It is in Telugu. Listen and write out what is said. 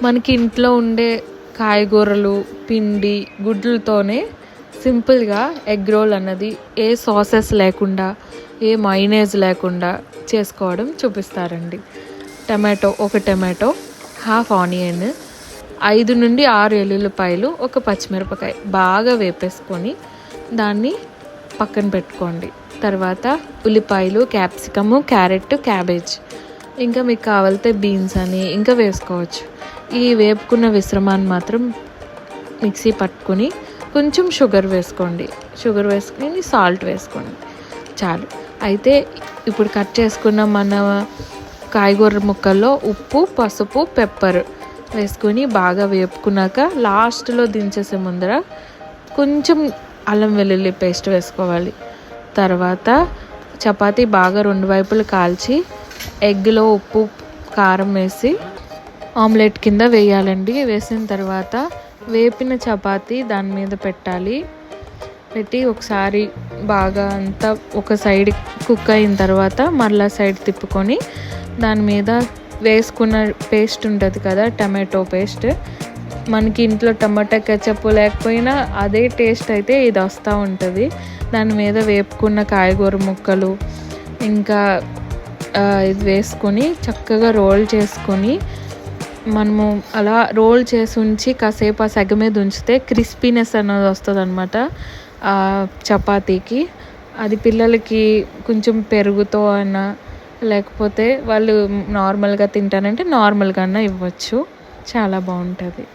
మనకి ఇంట్లో ఉండే కాయగూరలు, పిండి, గుడ్లతోనే సింపుల్గా ఎగ్ రోల్ అన్నది ఏ సాసెస్ లేకుండా, ఏ మైనేజ్ లేకుండా చేసుకోవడం చూపిస్తారండి. ఒక టమాటో, హాఫ్ ఆనియన్, 5 నుండి 6 ఎల్లుల్లిపాయలు, ఒక పచ్చిమిరపకాయ బాగా వేపేసుకొని దాన్ని పక్కన పెట్టుకోండి. తర్వాత ఉల్లిపాయలు, క్యాప్సికము, క్యారెట్, క్యాబేజ్, ఇంకా మీకు కావాలితే బీన్స్ అని ఇంకా వేసుకోవచ్చు. ఈ వేపుకున్న మిశ్రమాన్ని మాత్రం మిక్సీ పట్టుకొని కొంచెం షుగర్ వేసుకొని సాల్ట్ వేసుకోండి, చాలు. అయితే ఇప్పుడు కట్ చేసుకున్న మన కాయగూర ముక్కల్లో ఉప్పు, పసుపు, పెప్పర్ వేసుకొని బాగా వేపుకున్నాక లాస్ట్లో దించేసే ముందర కొంచెం అల్లం వెల్లుల్లి పేస్ట్ వేసుకోవాలి. తర్వాత చపాతీ బాగా 2 వైపులు కాల్చి ఎగ్లో ఉప్పు, కారం వేసి ఆమ్లెట్ కింద వేయాలండి. వేసిన తర్వాత వేపిన చపాతీ దాని మీద పెట్టి ఒకసారి బాగా అంతా ఒక సైడ్ కుక్ అయిన తర్వాత మరలా సైడ్ తిప్పుకొని దాని మీద వేసుకున్న పేస్ట్ ఉంటుంది కదా, టమాటో పేస్ట్, మనకి ఇంట్లో టమాటా కెచప్ లేకపోయినా అదే టేస్ట్ అయితే ఇది వస్తూ ఉంటుంది. దాని మీద వేపుకున్న కాయగూర ముక్కలు ఇంకా ఇది వేసుకొని చక్కగా రోల్ చేసుకొని మనము అలా రోల్ చేసి ఉంచి కాసేపు ఆ సెగ మీద ఉంచితే క్రిస్పీనెస్ అన్నది వస్తుంది అనమాట చపాతీకి. అది పిల్లలకి కొంచెం పెరుగుతో అయినా లేకపోతే వాళ్ళు నార్మల్గా తింటానంటే నార్మల్గా ఇవ్వచ్చు. చాలా బాగుంటుంది.